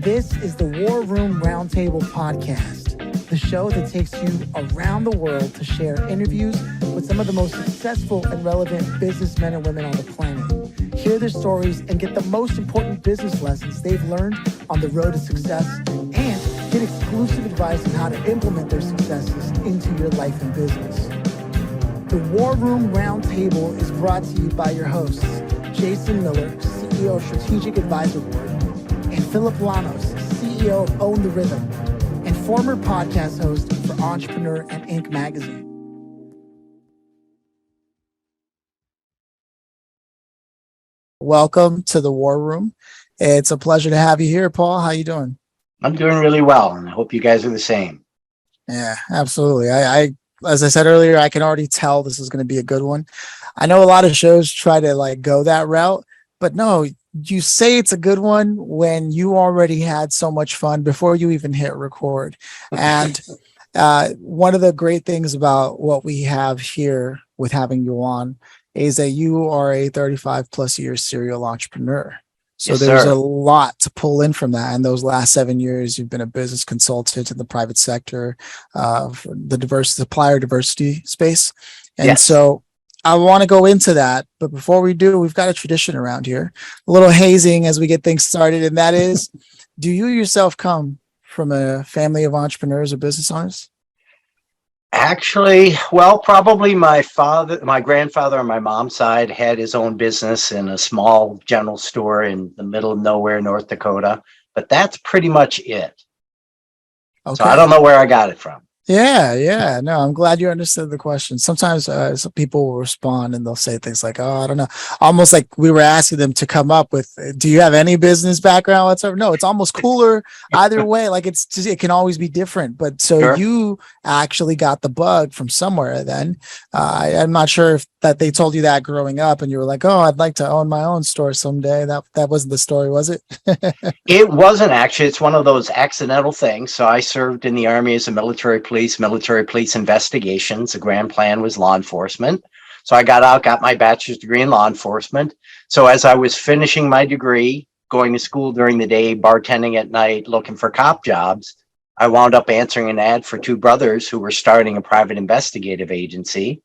This is the War Room Roundtable podcast, the show that takes you around the world to share interviews with some of the most successful and relevant businessmen and women on the planet. Hear their stories and get the most important business lessons they've learned on the road to success, and get exclusive advice on how to implement their successes into your life and business. The War Room Roundtable is brought to you by your hosts, Jason Miller, CEO of Strategic Advisor Board, and Phillip Lanos, CEO of Own the Rhythm, and former podcast host for Entrepreneur and Inc. magazine. Welcome to the War Room. It's a pleasure to have you here, Paul. How you doing? I'm doing really well, and I hope you guys are the same. Yeah, absolutely. I as I said earlier, I can already tell this is going to be a good one. I know a lot of shows try to go that route, but no, you say it's a good one when you already had so much fun before you even hit record. And one of the great things about what we have here with having you on is that you are a 35 plus year serial entrepreneur. So Yes, there's sir. a lot to pull in from that. And those last 7 years, you've been a business consultant in the private sector, for the supplier diversity space. And Yes. so I want to go into that. But before we do, we've got a tradition around here, a little hazing as we get things started. And that is, do you yourself come from a family of entrepreneurs or business owners? Actually, well, probably my grandfather on my mom's side had his own business in a small general store in the middle of nowhere, North Dakota. But that's pretty much it. Okay. So I don't know where I got it from. Yeah. No, I'm glad you understood the question. Sometimes some people will respond and they'll say things like, oh, I don't know. Almost like we were asking them to come up with, do you have any business background whatsoever? No, it's almost cooler either way. It can always be different. But so Sure. You actually got the bug from somewhere then. I'm not sure if that they told you that growing up and you were like, oh, I'd like to own my own store someday. That wasn't the story, was it? It wasn't actually. It's one of those accidental things. So I served in the Army as a military police investigations. The grand plan was law enforcement. So I got out, got my bachelor's degree in law enforcement. So as I was finishing my degree, going to school during the day, bartending at night, looking for cop jobs, I wound up answering an ad for two brothers who were starting a private investigative agency.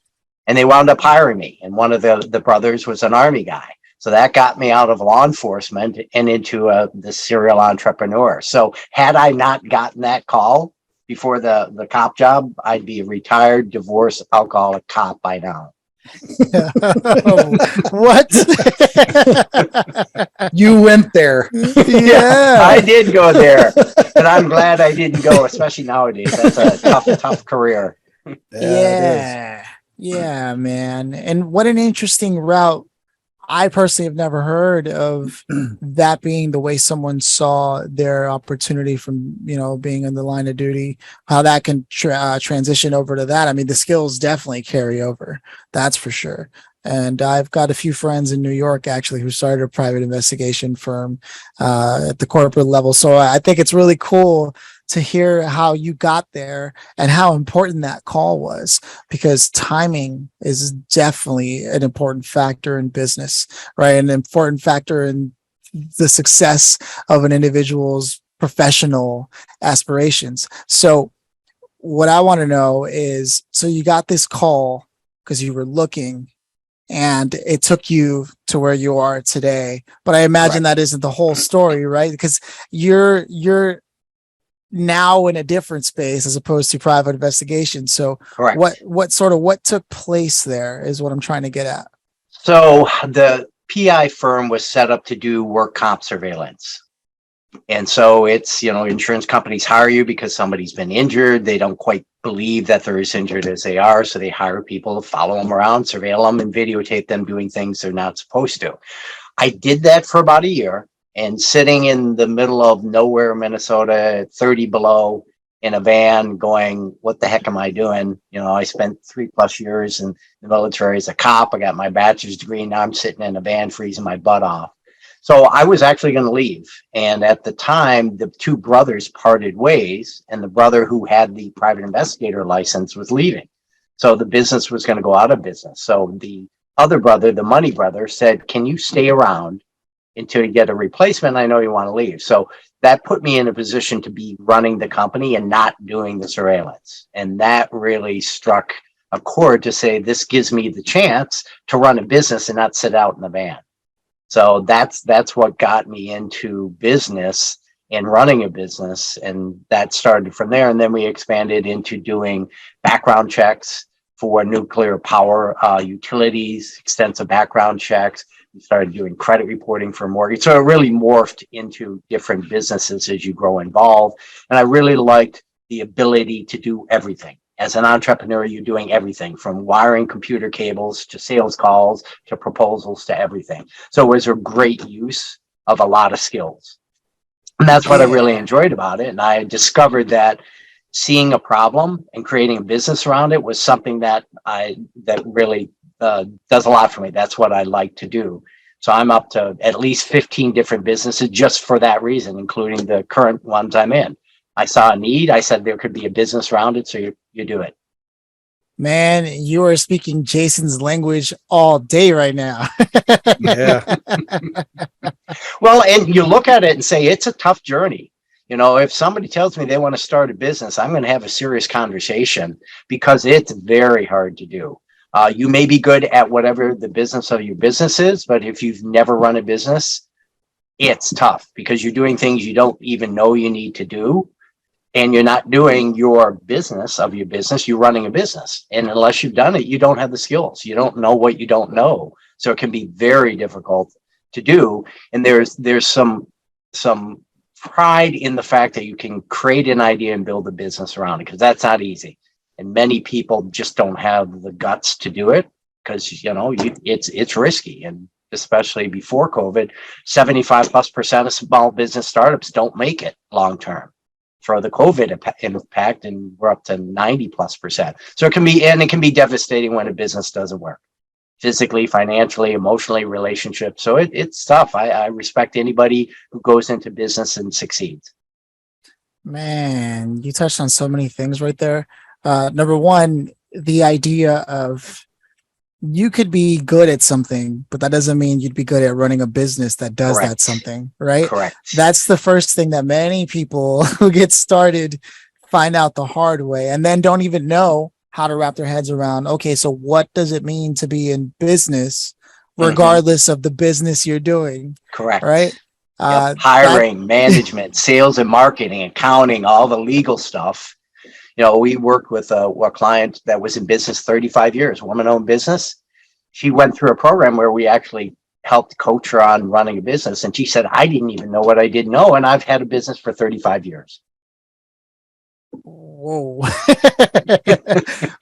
And they wound up hiring me. And one of the brothers was an Army guy. So that got me out of law enforcement and into the serial entrepreneur. So had I not gotten that call before the cop job, I'd be a retired, divorced, alcoholic cop by now. What? You went there. Yeah. I did go there. And I'm glad I didn't go, especially nowadays. That's a tough career. Yeah, man. And what an interesting route. I personally have never heard of that being the way someone saw their opportunity from, being in the line of duty, how that can transition over to that. I mean, the skills definitely carry over. That's for sure. And I've got a few friends in New York, actually, who started a private investigation firm at the corporate level. So I think it's really cool to hear how you got there and how important that call was, because timing is definitely an important factor in business, right? An important factor in the success of an individual's professional aspirations. So what I want to know is, so you got this call because you were looking and it took you to where you are today. But I imagine that isn't the whole story, right? Because you're now in a different space as opposed to private investigation. So Correct. what took place there is what I'm trying to get at. So the PI firm was set up to do work comp surveillance. And so it's, insurance companies hire you because somebody's been injured. They don't quite believe that they're as injured as they are. So they hire people to follow them around, surveil them, and videotape them doing things they're not supposed to. I did that for about a year. And sitting in the middle of nowhere, Minnesota, 30 below, in a van going, what the heck am I doing? I spent 3+ years in the military as a cop. I got my bachelor's degree. Now I'm sitting in a van freezing my butt off. So I was actually going to leave. And at the time, the two brothers parted ways, and the brother who had the private investigator license was leaving. So the business was going to go out of business. So the other brother, the money brother, said, can you stay around? until you get a replacement. I know you want to leave. So that put me in a position to be running the company and not doing the surveillance. And that really struck a chord to say, this gives me the chance to run a business and not sit out in the van. So that's what got me into business and running a business. And that started from there. And then we expanded into doing background checks for nuclear power utilities, extensive background checks. We started doing credit reporting for mortgage. So it really morphed into different businesses as you grow involved. And I really liked the ability to do everything. As an entrepreneur, you're doing everything from wiring computer cables to sales calls to proposals to everything. So it was a great use of a lot of skills. And that's what I really enjoyed about it. And I discovered that seeing a problem and creating a business around it was something that really does a lot for me. That's what I like to do. So I'm up to at least 15 different businesses just for that reason, including the current ones I'm in. I saw a need. I said there could be a business around it, so you do it. Man, you are speaking Jason's language all day right now. Yeah. Well, and you look at it and say, it's a tough journey. You know, if somebody tells me they want to start a business, I'm going to have a serious conversation because it's very hard to do. You may be good at whatever the business of your business is, but if you've never run a business, it's tough because you're doing things you don't even know you need to do. And you're not doing your business of your business, you're running a business. And unless you've done it, you don't have the skills. You don't know what you don't know. So it can be very difficult to do. And there's some pride in the fact that you can create an idea and build a business around it, because that's not easy. And many people just don't have the guts to do it because, you know, it's risky. And especially before COVID, 75+% of small business startups don't make it long term for the COVID impact, and we're up to 90+%. So it can be devastating when a business doesn't work, physically, financially, emotionally, relationships. So it's tough. I respect anybody who goes into business and succeeds. Man, you touched on so many things right there. Number one, the idea of you could be good at something, but that doesn't mean you'd be good at running a business that does Correct. that something, right? Correct. That's the first thing that many people who get started find out the hard way and then don't even know how to wrap their heads around, okay, so what does it mean to be in business regardless of the business you're doing? Correct. Right? Yep. Hiring, management, sales and marketing, accounting, all the legal stuff. You know, we worked with a client that was in business 35 years, woman-owned business. She went through a program where we actually helped coach her on running a business. And she said, I didn't even know what I didn't know. And I've had a business for 35 years. Whoa.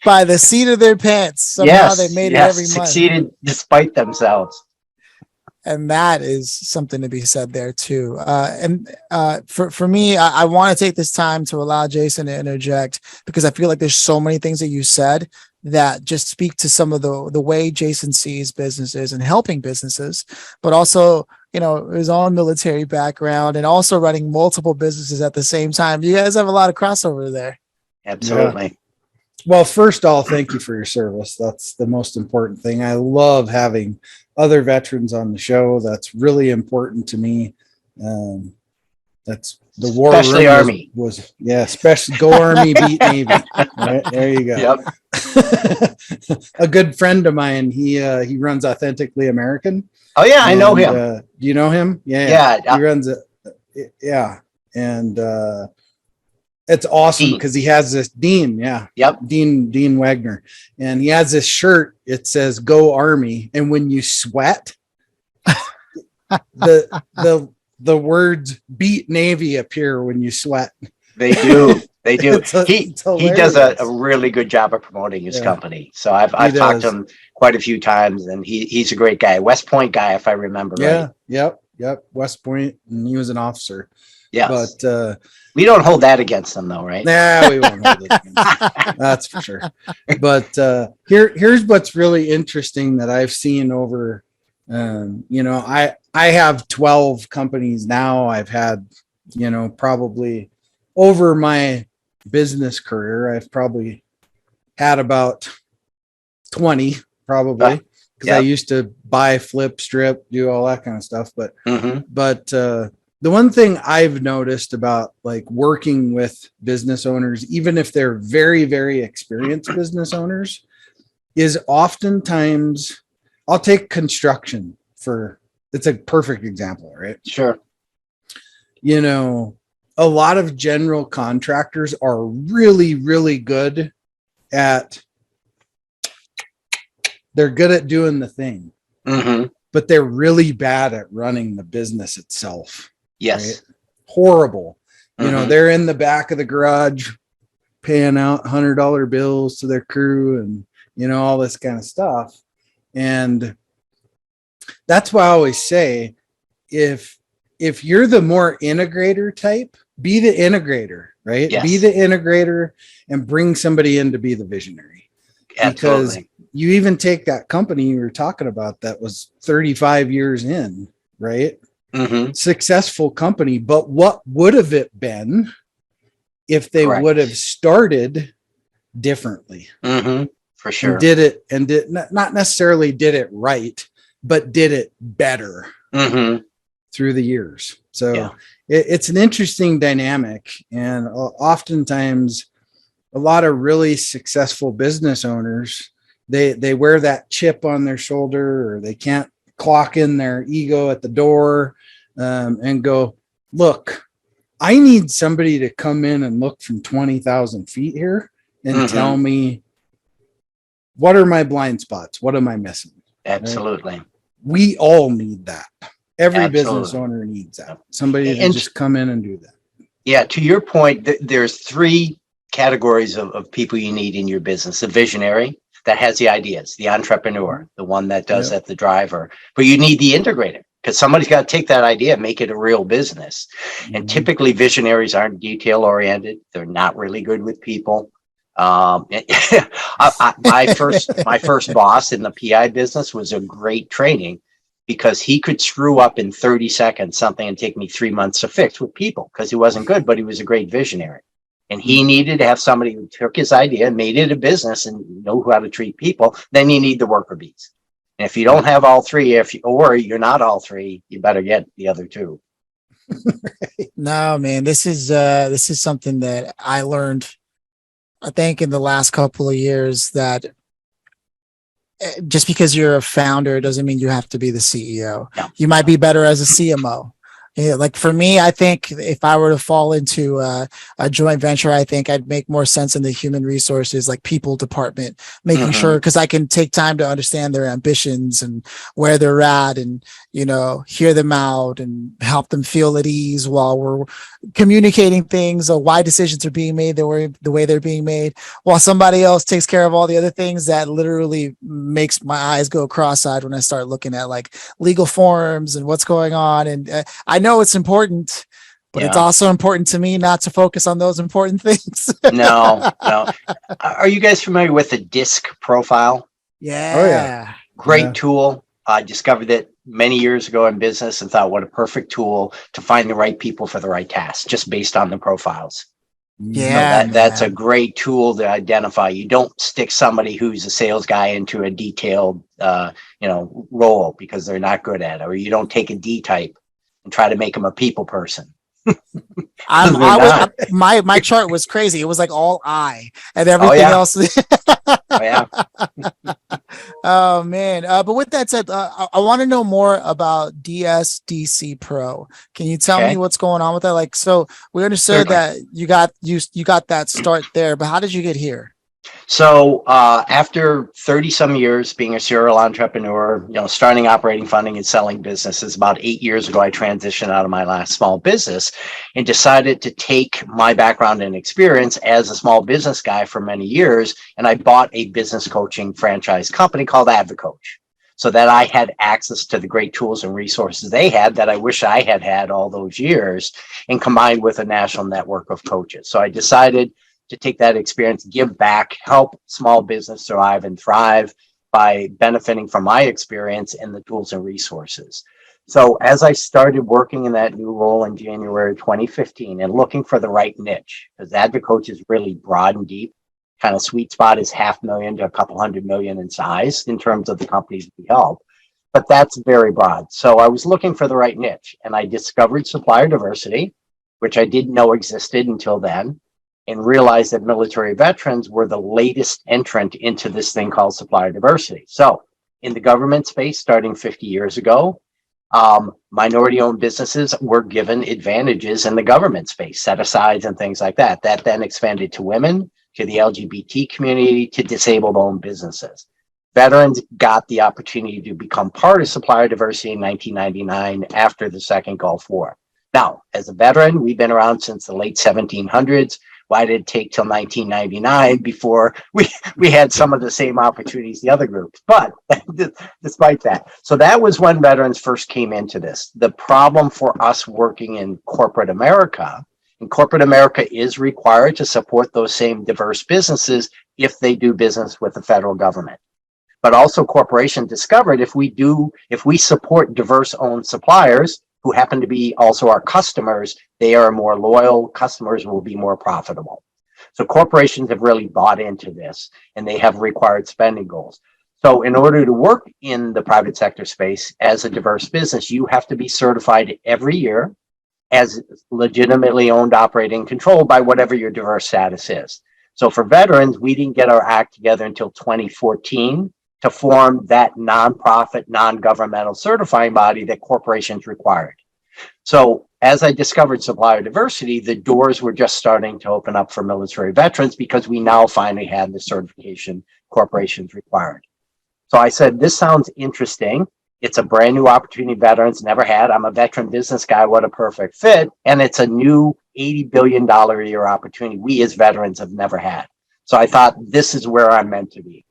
By the seat of their pants. Somehow they made it every month. Succeeded despite themselves. And that is something to be said there too. For me, I want to take this time to allow Jason to interject because I feel like there's so many things that you said that just speak to some of the way Jason sees businesses and helping businesses, but also, you know, his own military background and also running multiple businesses at the same time. You guys have a lot of crossover there. Absolutely. Yeah. Well, first of all, thank you for your service. That's the most important thing. I love having other veterans on the show. That's really important to me. That's the war especially room Army was especially go Army beat Navy. Right, there you go. Yep. A good friend of mine, he runs Authentically American. Oh yeah, I know him. Do you know him? Yeah. He runs it. Yeah. And it's awesome because he has this Dean. Yeah. Yep. Dean Wagner. And he has this shirt. It says Go Army. And when you sweat, the words beat Navy appear when you sweat. They do. They do. He does a hilarious. really good job of promoting his company. So I've talked to him quite a few times, and he's a great guy. West Point guy, if I remember right. Yep. West Point, and he was an officer. Yes. But we don't hold that against them though, right? Nah, we won't hold it against him. That's for sure. But here's what's really interesting that I've seen over you know, I have 12 companies now. I've had, you know, probably over my business career, I've probably had about 20 probably. because I used to buy, flip, strip, do all that kind of stuff. But the one thing I've noticed about like working with business owners, even if they're very, very experienced business owners, is oftentimes I'll take construction for, it's a perfect example, right? Sure. You know, a lot of general contractors are really, really good at, they're good at doing the thing, but they're really bad at running the business itself. Yes. Right? Horrible. You know, they're in the back of the garage paying out $100 bills to their crew and, you know, all this kind of stuff. And that's why I always say, if you're the more integrator type, be the integrator, right? Yes. Be the integrator and bring somebody in to be the visionary. Absolutely. Because you even take that company you were talking about that was 35 years in, right? Successful company, but what would have it been if they would have started differently? For sure. And did not necessarily did it right, but did it better through the years. So it's an interesting dynamic. And oftentimes a lot of really successful business owners, they wear that chip on their shoulder, or they can't clock in their ego at the door and go, look, I need somebody to come in and look from 20,000 feet here and tell me, what are my blind spots? What am I missing? Absolutely. Right? We all need that. Every business owner needs that. Somebody to just come in and do that. Yeah. To your point, there's three categories of people you need in your business: the visionary that has the ideas, the entrepreneur, the one that does that, the driver, but you need the integrator, because somebody's got to take that idea and make it a real business. And typically visionaries aren't detail oriented. They're not really good with people. My first boss in the PI business was a great training, because he could screw up in 30 seconds something and take me 3 months to fix with people, because he wasn't good, but he was a great visionary. And he needed to have somebody who took his idea and made it a business and know how to treat people. Then you need the worker bees. And if you don't have all three, or you're not all three, you better get the other two. No, man, this is something that I learned, I think, in the last couple of years, that just because you're a founder doesn't mean you have to be the CEO. No. You might be better as a CMO. Yeah, like for me, I think if I were to fall into a joint venture, I think I'd make more sense in the human resources, like people department, making sure, because I can take time to understand their ambitions and where they're at, and, you know, hear them out and help them feel at ease while we're communicating things, or why decisions are being made the way they're being made, while somebody else takes care of all the other things that literally makes my eyes go cross-eyed when I start looking at like legal forms and what's going on. And I know it's important, but it's also important to me not to focus on those important things. No. Are you guys familiar with the DISC profile? Yeah. Oh, yeah. Great tool. I discovered it many years ago in business and thought, what a perfect tool to find the right people for the right tasks, just based on the profiles. Yeah. So that's a great tool to identify. You don't stick somebody who's a sales guy into a detailed, role, because they're not good at it, or you don't take a D type and try to make them a people person. My chart was crazy. It was like all I, and everything else. Oh man. But with that said, I want to know more about DSDC Pro. Can you tell me what's going on with that? Like, so we understood that you got that start there, but how did you get here? So after 30 some years being a serial entrepreneur, starting operating funding and selling businesses, about 8 years ago, I transitioned out of my last small business and decided to take my background and experience as a small business guy for many years. And I bought a business coaching franchise company called AdvoCoach, so that I had access to the great tools and resources they had that I wish I had had all those years, and combined with a national network of coaches. So I decided to take that experience, give back, help small business survive and thrive by benefiting from my experience and the tools and resources. So as I started working in that new role in January 2015 and looking for the right niche, because AdvoCoach is really broad and deep, kind of sweet spot is $500,000 to a couple $100 million in size in terms of the companies we help. But that's very broad. So I was looking for the right niche, and I discovered supplier diversity, which I didn't know existed until then, and realized that military veterans were the latest entrant into this thing called supplier diversity. So in the government space, starting 50 years ago, minority-owned businesses were given advantages in the government space, set-asides and things like that. That then expanded to women, to the LGBT community, to disabled-owned businesses. Veterans got the opportunity to become part of supplier diversity in 1999 after the Second Gulf War. Now, as a veteran, we've been around since the late 1700s. Why did it take till 1999 before we had some of the same opportunities the other groups? But despite that, so that was when veterans first came into this. The problem for us working in corporate America, and corporate America is required to support those same diverse businesses if they do business with the federal government. But also corporations discovered if we support diverse owned suppliers who happen to be also our customers, they are more loyal, customers will be more profitable. So corporations have really bought into this, and they have required spending goals. So in order to work in the private sector space as a diverse business, you have to be certified every year as legitimately owned, operating, controlled by whatever your diverse status is. So for veterans, we didn't get our act together until 2014 to form that nonprofit, non-governmental certifying body that corporations required. So as I discovered supplier diversity, the doors were just starting to open up for military veterans because we now finally had the certification corporations required. So I said, this sounds interesting. It's a brand new opportunity veterans never had. I'm a veteran business guy. What a perfect fit. And it's a new $80 billion a year opportunity we as veterans have never had. So I thought, this is where I'm meant to be.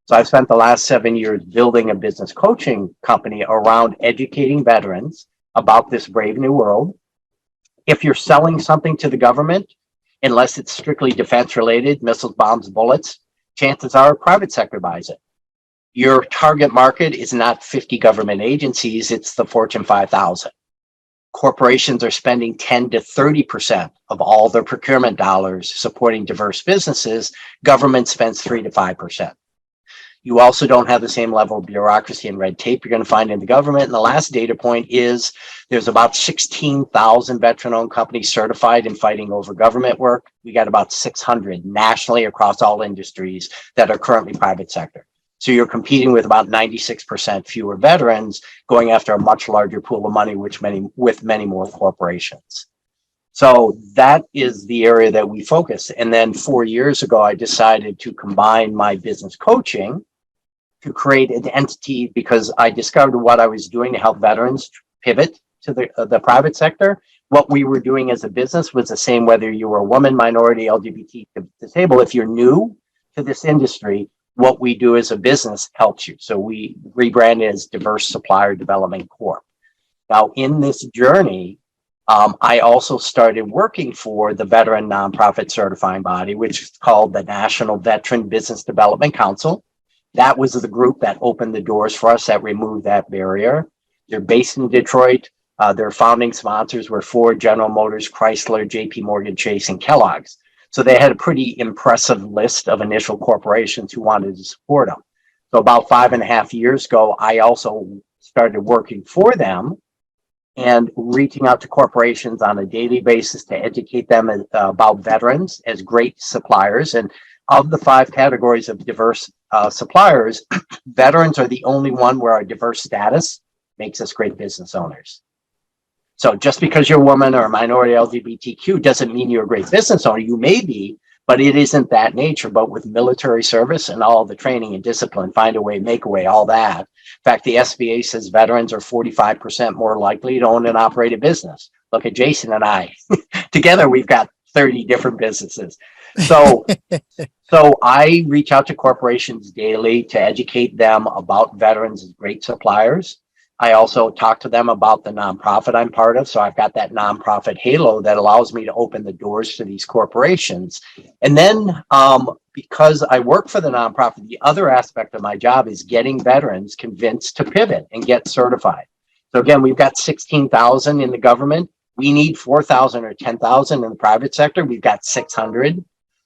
So I've spent the last 7 years building a business coaching company around educating veterans about this brave new world. If you're selling something to the government, unless it's strictly defense related, missiles, bombs, bullets, chances are private sector buys it. Your target market is not 50 government agencies, it's the Fortune 5,000. Corporations are spending 10 to 30% of all their procurement dollars supporting diverse businesses. Government spends 3 to 5%. You also don't have the same level of bureaucracy and red tape you're going to find in the government. And the last data point is there's about 16,000 veteran-owned companies certified in fighting over government work. We got about 600 nationally across all industries that are currently private sector. So you're competing with about 96% fewer veterans going after a much larger pool of money, with many more corporations. So that is the area that we focus. And then 4 years ago, I decided to combine my business coaching to create an entity because I discovered what I was doing to help veterans pivot to the private sector. What we were doing as a business was the same, whether you were a woman, minority, LGBT, disabled. If you're new to this industry, what we do as a business helps you. So we rebranded as Diverse Supplier Development Corp. Now, in this journey, I also started working for the veteran nonprofit certifying body, which is called the National Veteran Business Development Council. That was the group that opened the doors for us, that removed that barrier. They're based in Detroit. Their founding sponsors were Ford, General Motors, Chrysler, JP Morgan Chase, and Kellogg's. So they had a pretty impressive list of initial corporations who wanted to support them. So about 5.5 years ago, I also started working for them and reaching out to corporations on a daily basis to educate them about veterans as great suppliers. And of the 5 categories of diverse suppliers, veterans are the only one where our diverse status makes us great business owners. So just because you're a woman or a minority LGBTQ doesn't mean you're a great business owner. You may be, but it isn't that nature. But with military service and all the training and discipline, find a way, make a way, all that. In fact, the SBA says veterans are 45% more likely to own and operate a business. Look at Jason and I. Together, we've got 30 different businesses. So I reach out to corporations daily to educate them about veterans as great suppliers. I also talk to them about the nonprofit I'm part of. So I've got that nonprofit halo that allows me to open the doors to these corporations. And then because I work for the nonprofit, the other aspect of my job is getting veterans convinced to pivot and get certified. So again, we've got 16,000 in the government. We need 4,000 or 10,000 in the private sector. We've got 600.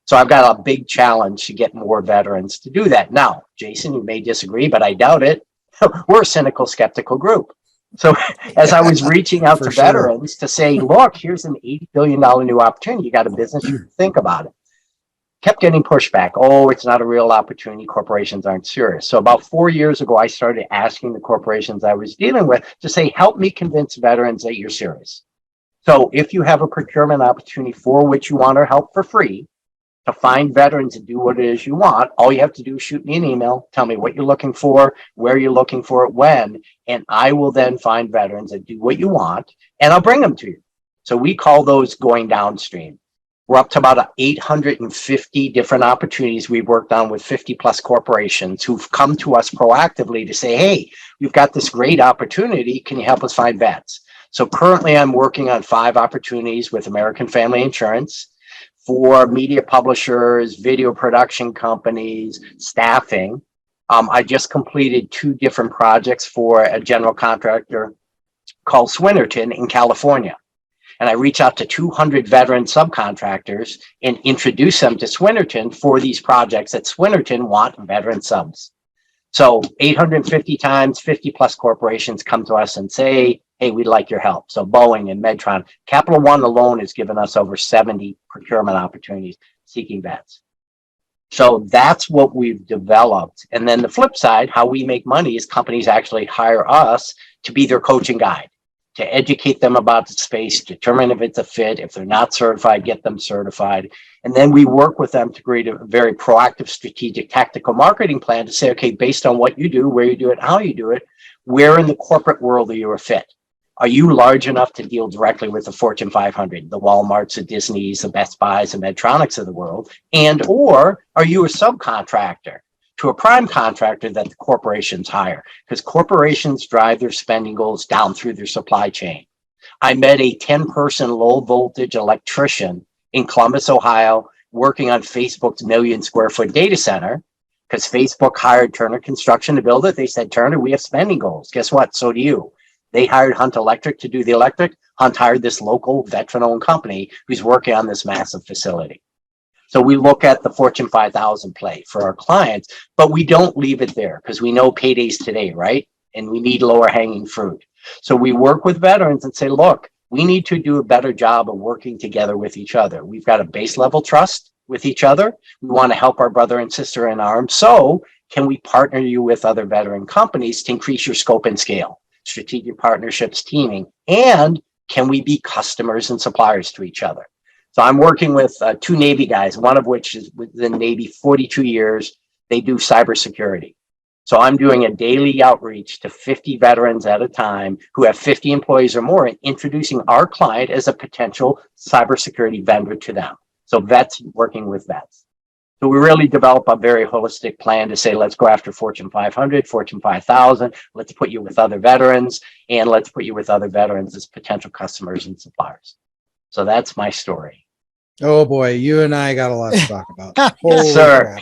So I've got a big challenge to get more veterans to do that. Now, Jason, you may disagree, but I doubt it. We're a cynical, skeptical group. So as I was reaching out to veterans to say, look, here's an $80 billion new opportunity. You got a business, you think about it. Kept getting pushback. Oh, it's not a real opportunity. Corporations aren't serious. So about 4 years ago, I started asking the corporations I was dealing with to say, help me convince veterans that you're serious. So if you have a procurement opportunity for which you want our help for free, to find veterans and do what it is you want, all you have to do is shoot me an email, tell me what you're looking for, where you're looking for it, when, and I will then find veterans that do what you want, and I'll bring them to you. So we call those going downstream. We're up to about 850 different opportunities we've worked on with 50 plus corporations who've come to us proactively to say, hey, we've got this great opportunity. Can you help us find vets? So currently I'm working on 5 opportunities with American Family Insurance for media publishers, video production companies, staffing. I just completed 2 different projects for a general contractor called Swinnerton in California. And I reach out to 200 veteran subcontractors and introduce them to Swinnerton for these projects that Swinnerton want veteran subs. So 850 times 50 plus corporations come to us and say, hey, we'd like your help. So Boeing and Medtron, Capital One alone has given us over 70 procurement opportunities seeking vets. So that's what we've developed. And then the flip side, how we make money is companies actually hire us to be their coaching guide, to educate them about the space, determine if it's a fit. If they're not certified, get them certified. And then we work with them to create a very proactive, strategic, tactical marketing plan to say, okay, based on what you do, where you do it, how you do it, where in the corporate world are you a fit? Are you large enough to deal directly with the Fortune 500, the Walmarts, the Disneys, the Best Buys, the Medtronics of the world? And or are you a subcontractor to a prime contractor that the corporations hire? Because corporations drive their spending goals down through their supply chain. I met a 10-person low voltage electrician in Columbus, Ohio, working on Facebook's 1 million square foot data center, because Facebook hired Turner Construction to build it. They said, Turner, we have spending goals. Guess what? So do you. They hired Hunt Electric to do the electric. Hunt hired this local veteran-owned company who's working on this massive facility. So we look at the Fortune 5000 play for our clients, but we don't leave it there because we know payday's today, right? And we need lower hanging fruit. So we work with veterans and say, look, we need to do a better job of working together with each other. We've got a base level trust with each other. We want to help our brother and sister in arms. So can we partner you with other veteran companies to increase your scope and scale? Strategic partnerships, teaming, and can we be customers and suppliers to each other? So I'm working with 2 Navy guys, one of which is with the Navy 42 years. They do cybersecurity. So I'm doing a daily outreach to 50 veterans at a time who have 50 employees or more and introducing our client as a potential cybersecurity vendor to them. So vets working with vets. So we really develop a very holistic plan to say, let's go after Fortune 500, Fortune 5000. Let's put you with other veterans, and let's put you with other veterans as potential customers and suppliers. So that's my story. Oh boy, you and I got a lot to talk about. Yes, sir.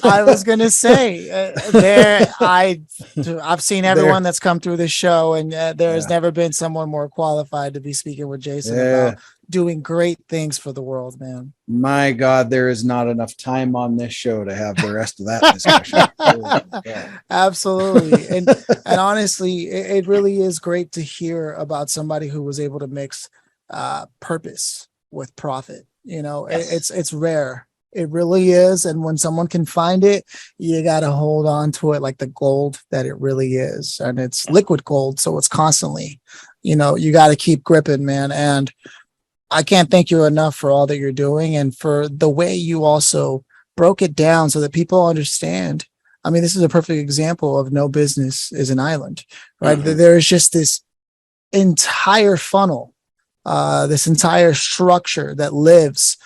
I was gonna say I've seen everyone that's come through this show, and there has never been someone more qualified to be speaking with Jason about doing great things for the world, man. My God, there is not enough time on this show to have the rest of that discussion. Absolutely, and honestly, it really is great to hear about somebody who was able to mix purpose with profit. You know, it's rare. It really is. And when someone can find it, you got to hold on to it like the gold that it really is. And it's liquid gold. So it's constantly, you know, you got to keep gripping, man. And I can't thank you enough for all that you're doing and for the way you also broke it down so that people understand. I mean, this is a perfect example of no business is an island, right? Mm-hmm. There is just this entire funnel, this entire structure that lives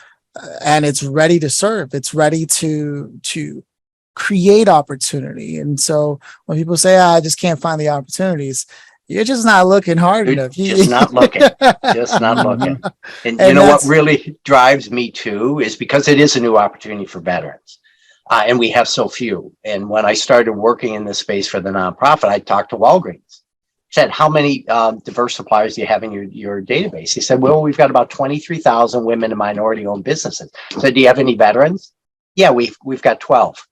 and it's ready to serve. It's ready to create opportunity. And so when people say, I just can't find the opportunities, you're just not looking hard enough. Just not looking. Just not looking. And you know what really drives me too is because it is a new opportunity for veterans. And we have so few. And when I started working in this space for the nonprofit, I talked to Walgreens. said, how many diverse suppliers do you have in your database? He said, well, we've got about 23,000 women and minority owned businesses. So do you have any veterans? Yeah, we've got 12.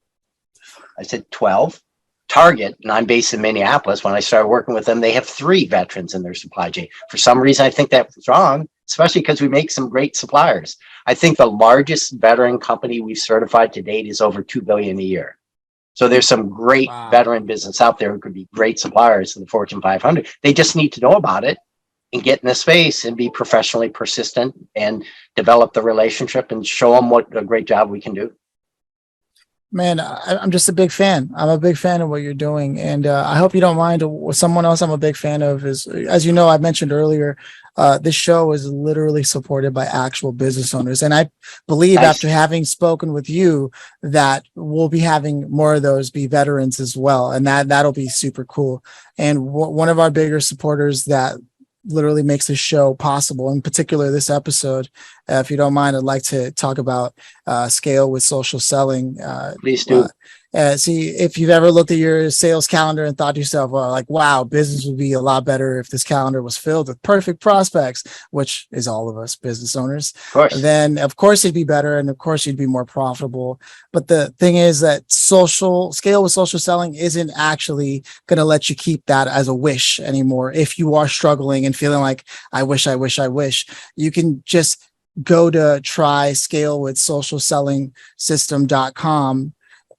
I said, 12? Target, and I'm based in Minneapolis. When I started working with them, they have 3 veterans in their supply chain. For some reason, I think that was wrong, especially because we make some great suppliers. I think the largest veteran company we've certified to date is over $2 billion a year. So there's some great veteran business out there who could be great suppliers to the Fortune 500. They just need to know about it and get in the space and be professionally persistent and develop the relationship and show them what a great job we can do. Man, I'm just a big fan. I'm a big fan of what you're doing. And I hope you don't mind. Someone else I'm a big fan of is, as you know, I mentioned earlier, this show is literally supported by actual business owners. And I believe after having spoken with you that we'll be having more of those be veterans as well. And that'll be super cool. And one of our bigger supporters that literally makes this show possible, in particular this episode, if you don't mind, I'd like to talk about scale with social selling. Please do. See, if you've ever looked at your sales calendar and thought to yourself, well, like, wow, business would be a lot better if this calendar was filled with perfect prospects, which is all of us business owners, then of course it'd be better. And of course you'd be more profitable. But the thing is that scale with social selling isn't actually going to let you keep that as a wish anymore. If you are struggling and feeling like, I wish, you can just go to try scalewithsocialsellingsystem.com.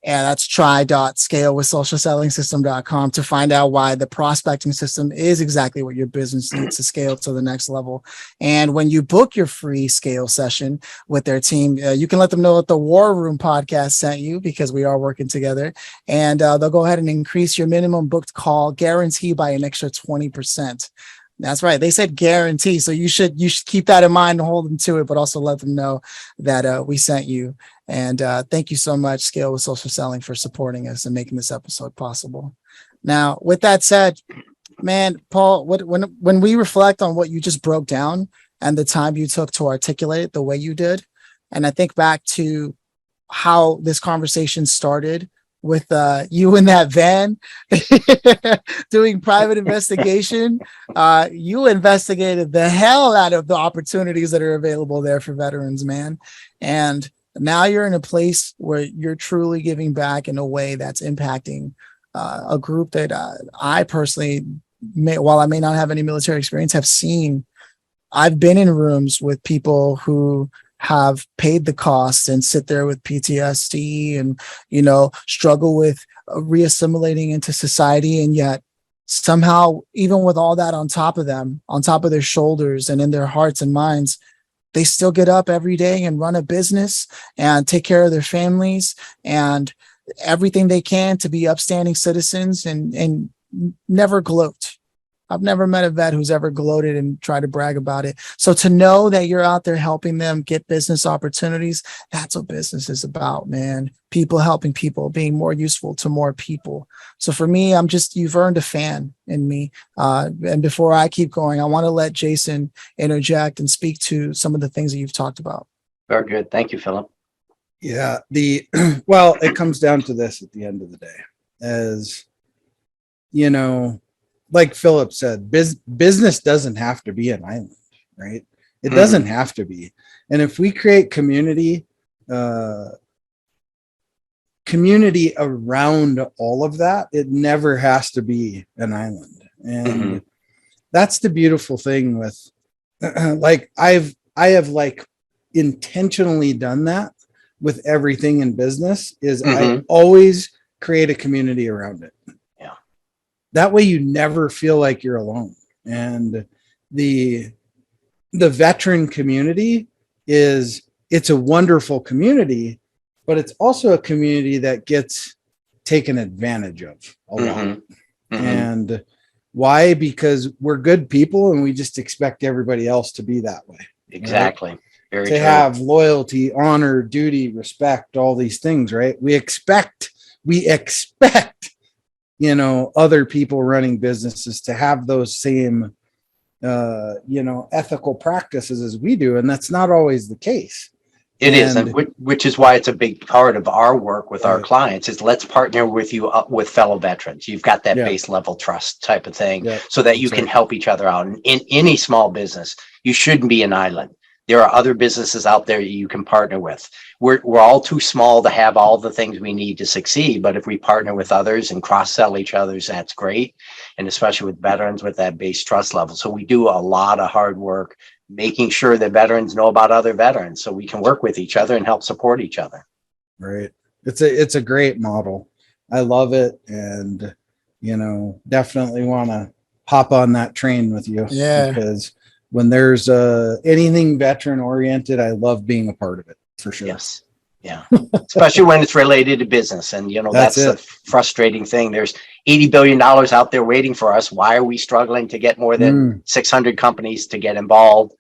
And that's try.scalewithsocialsellingsystem.com to find out why the prospecting system is exactly what your business needs to scale to the next level. And when you book your free scale session with their team, you can let them know that the War Room podcast sent you, because we are working together, and they'll go ahead and increase your minimum booked call guarantee by an extra 20%. That's right. They said guarantee. So you should keep that in mind and hold them to it, but also let them know that we sent you. And thank you so much, Scale with Social Selling, for supporting us and making this episode possible. Now, with that said, man, Paul, when we reflect on what you just broke down and the time you took to articulate it the way you did, and I think back to how this conversation started with you in that van doing private investigation. You investigated the hell out of the opportunities that are available there for veterans, man. And now you're in a place where you're truly giving back in a way that's impacting a group that I personally, while I may not have any military experience, have seen. I've been in rooms with people who have paid the costs and sit there with PTSD and, struggle with reassimilating into society. And yet somehow, even with all that on top of them, on top of their shoulders and in their hearts and minds, they still get up every day and run a business and take care of their families and everything they can to be upstanding citizens and never gloat. I've never met a vet who's ever gloated and tried to brag about it. So to know that you're out there helping them get business opportunities, that's what business is about, man. People helping people, being more useful to more people. So for me, you've earned a fan in me. And before I keep going, I want to let Jason interject and speak to some of the things that you've talked about. Very good. Thank you, Phillip. Yeah. Well, it comes down to this at the end of the day, as like Phillip said, business doesn't have to be an island, right? It doesn't have to be. And if we create community around all of that, it never has to be an island. And that's the beautiful thing with, like, I have like intentionally done that with everything in business, is I always create a community around it. That way you never feel like you're alone. And the veteran community it's a wonderful community, but it's also a community that gets taken advantage of a lot. And why? Because we're good people and we just expect everybody else to be that way. Exactly. Right? Very to true. have loyalty, honor, duty, respect, all these things, right? We expect other people running businesses to have those same, ethical practices as we do. And that's not always the case. It is, and which is why it's a big part of our work with our Right. clients is let's partner with you with fellow veterans. You've got that Yeah. base level trust type of thing Yeah, so that you that's can right. help each other out. And in any small business, you shouldn't be an island. There are other businesses out there you can partner with. We're all too small to have all the things we need to succeed, but if we partner with others and cross sell each other's, that's great. And especially with veterans with that base trust level. So we do a lot of hard work making sure that veterans know about other veterans so we can work with each other and help support each other. Right. It's a great model. I love it. And, definitely want to hop on that train with you. Yeah. Because when there's anything veteran oriented, I love being a part of it for sure. Yes. Yeah. Especially when it's related to business. And, that's That's the frustrating thing. There's $80 billion out there waiting for us. Why are we struggling to get more than 600 companies to get involved?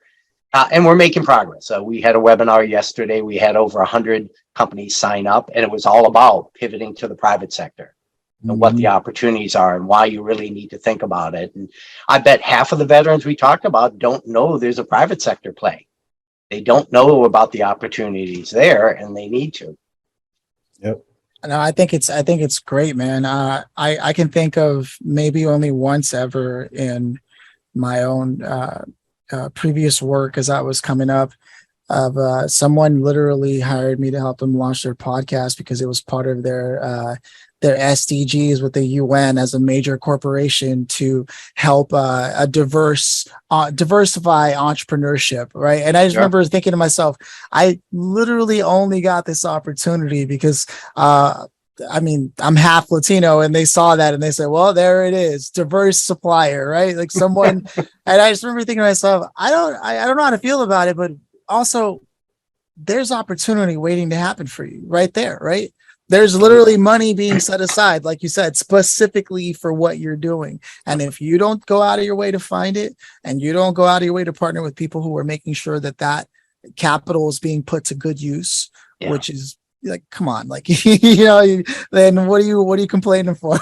And we're making progress. So we had a webinar yesterday. We had over 100 companies sign up, and it was all about pivoting to the private sector and what the opportunities are and why you really need to think about it. And I bet half of the veterans we talked about don't know there's a private sector play. They don't know about the opportunities there, and they need to. Yep. No, I think it's great, man. I can think of maybe only once ever in my own previous work as I was coming up of someone literally hired me to help them launch their podcast because it was part of their SDGs with the UN as a major corporation to help diversify entrepreneurship, right? And I just remember thinking to myself, I literally only got this opportunity because I'm half Latino, and they saw that and they said, well, there it is, diverse supplier, right? Like someone, and I just remember thinking to myself, I don't know how to feel about it, but also there's opportunity waiting to happen for you right there, right? There's literally money being set aside, like you said, specifically for what you're doing. And if you don't go out of your way to find it, and you don't go out of your way to partner with people who are making sure that capital is being put to good use, which is like, come on, like, then what are you complaining for?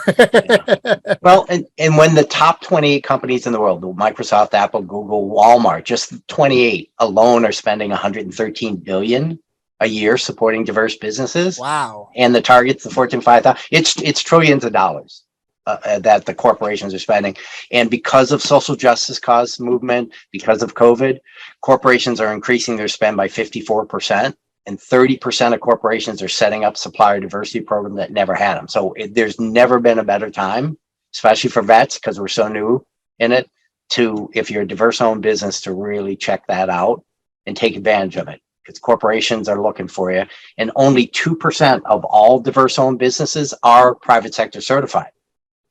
Well, and when the top 28 companies in the world, Microsoft, Apple, Google, Walmart, just 28 alone are spending 113 billion a year supporting diverse businesses. Wow. And the target's the Fortune 5,000. It's trillions of dollars that the corporations are spending. And because of social justice cause movement, because of COVID, corporations are increasing their spend by 54%. And 30% of corporations are setting up supplier diversity programs that never had them. So there's never been a better time, especially for vets, because we're so new in it, if you're a diverse owned business, to really check that out and take advantage of it. Because corporations are looking for you. And only 2% of all diverse owned businesses are private sector certified.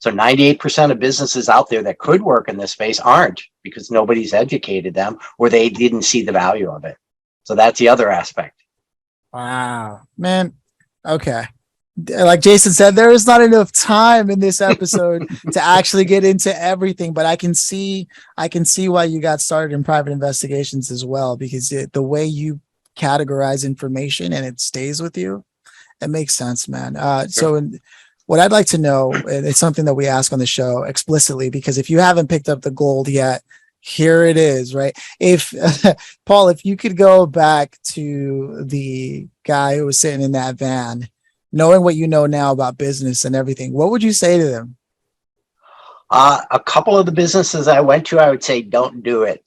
So 98% of businesses out there that could work in this space aren't, because nobody's educated them or they didn't see the value of it. So that's the other aspect. Wow, man. Okay. Like Jason said, there is not enough time in this episode to actually get into everything, but I can see why you got started in private investigations as well, because the way you categorize information and it stays with you, it makes sense, man. So what I'd like to know, and it's something that we ask on the show explicitly, because if you haven't picked up the gold yet, here it is, right? If Paul, if you could go back to the guy who was sitting in that van, knowing what you know now about business and everything, what would you say to them? A couple of the businesses I went to, I would say, don't do it.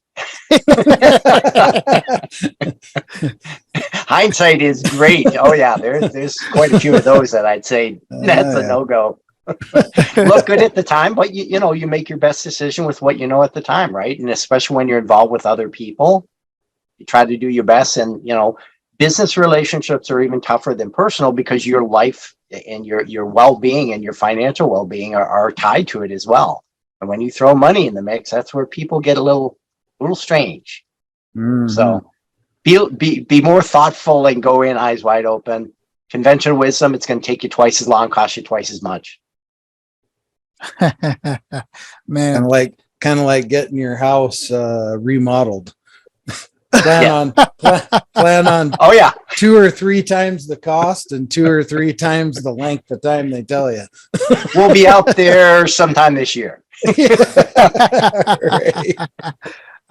Hindsight is great. Oh yeah, there's quite a few of those that I'd say that's a no-go. Look good at the time, but you make your best decision with what you know at the time, right? And especially when you're involved with other people, you try to do your best. And business relationships are even tougher than personal, because your life and your well-being and your financial well-being are tied to it as well. And when you throw money in the mix, that's where people get a little strange. So be more thoughtful and go in eyes wide open. Conventional wisdom, it's going to take you twice as long, cost you twice as much. Man, kind of like getting your house remodeled. Plan on oh yeah, 2 or 3 times the cost and 2 or 3 times the length of time they tell you. We'll be out there sometime this year. Right.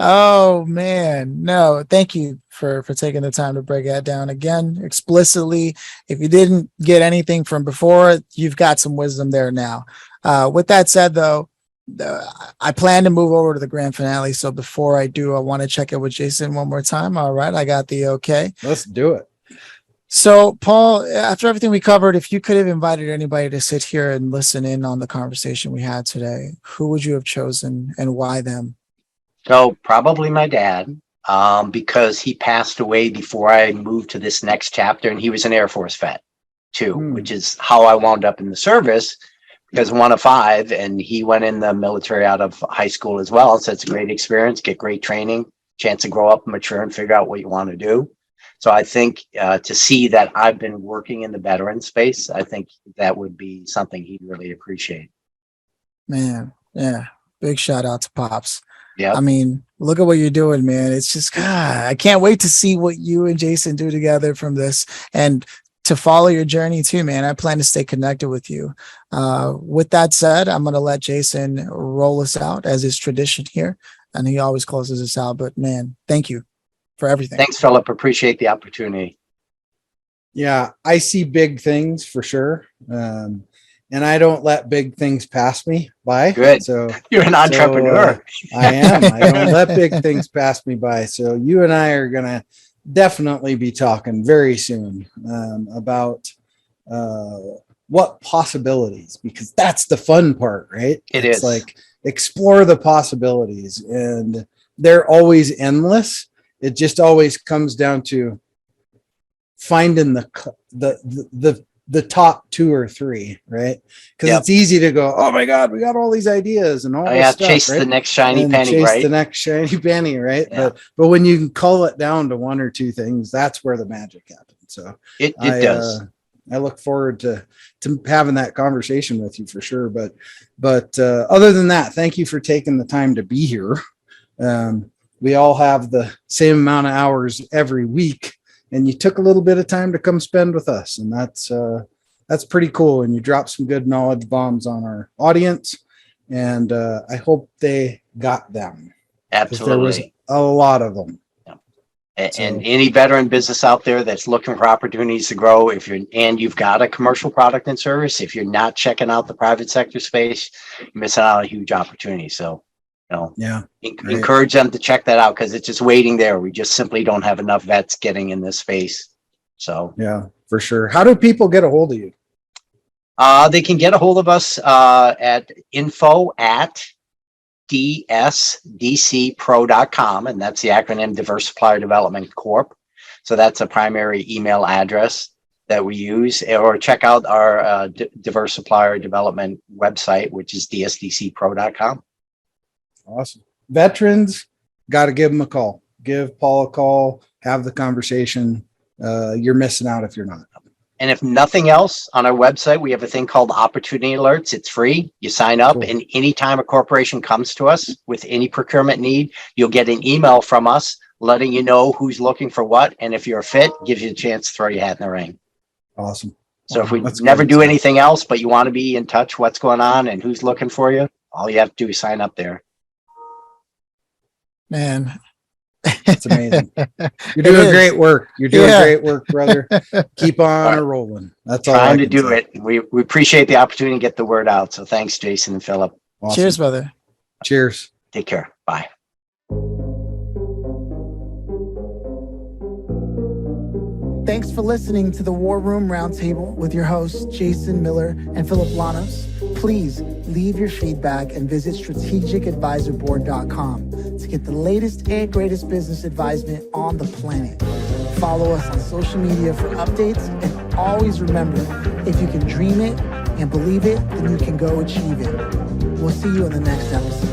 Oh man, no, thank you for taking the time to break that down again explicitly. If you didn't get anything from before, you've got some wisdom there now. With that said, though, I plan to move over to the grand finale. So before I do, I want to check in with Jason one more time. All right, I got the okay. Let's do it. So, Paul, after everything we covered, if you could have invited anybody to sit here and listen in on the conversation we had today, who would you have chosen and why them? So probably my dad, because he passed away before I moved to this next chapter, and he was an Air Force vet too, which is how I wound up in the service, because one of five, and he went in the military out of high school as well. So it's a great experience, get great training, chance to grow up, mature, and figure out what you want to do. So I think to see that I've been working in the veteran space, I think that would be something he'd really appreciate. Man, yeah, big shout out to Pops. Yeah. I mean, look at what you're doing, man. It's just, God, I can't wait to see what you and Jason do together from this and to follow your journey too, man. I plan to stay connected with you. With that said, I'm going to let Jason roll us out as is tradition here. And he always closes us out. But man, thank you for everything. Thanks, Phillip. Appreciate the opportunity. Yeah, I see big things for sure. And I don't let big things pass me by. Good. So you're an entrepreneur. I am. I don't let big things pass me by. So you and I are going to definitely be talking very soon about what possibilities, because that's the fun part, right? It's like explore the possibilities, and they're always endless. It just always comes down to finding the top two or three, right? Because it's easy to go, oh my God, we got all these ideas and all this stuff, chase right? the next shiny and penny, chase right? the next shiny penny, right? Yeah. But when you can cull it down to one or two things, that's where the magic happens. So it does. I look forward to having that conversation with you for sure. But other than that, thank you for taking the time to be here. We all have the same amount of hours every week, and you took a little bit of time to come spend with us, and that's pretty cool. And you dropped some good knowledge bombs on our audience, and I hope they got them. Absolutely, there was a lot of them. And any veteran business out there that's looking for opportunities to grow, you've got a commercial product and service, if you're not checking out the private sector space, you're missing out on a huge opportunity. So, encourage them to check that out, because it's just waiting there. We just simply don't have enough vets getting in this space. So yeah, for sure. How do people get a hold of you? They can get a hold of us at info@dsdcpro.com, and that's the acronym Diverse Supplier Development Corp. So that's a primary email address that we use, or check out our Diverse Supplier Development website, which is dsdcpro.com. Awesome. Veterans, got to give them a call. Give Paul a call. Have the conversation. You're missing out if you're not. And if nothing else, on our website, we have a thing called Opportunity Alerts. It's free. You sign up, and anytime a corporation comes to us with any procurement need, you'll get an email from us letting you know who's looking for what. And if you're a fit, gives you a chance to throw your hat in the ring. Awesome. So if we never do anything else, but you want to be in touch what's going on and who's looking for you, all you have to do is sign up there. Man, that's amazing. You're doing great work. You're doing great work, brother. Keep on rolling. That's all. Trying to do it. We appreciate the opportunity to get the word out. So thanks, Jason and Phillip. Awesome. Cheers, brother. Cheers. Take care. Bye. Thanks for listening to the War Room Roundtable with your hosts, Jason Miller and Phillip Lanos. Please leave your feedback and visit strategicadvisorboard.com to get the latest and greatest business advisement on the planet. Follow us on social media for updates, and always remember, if you can dream it and believe it, then you can go achieve it. We'll see you in the next episode.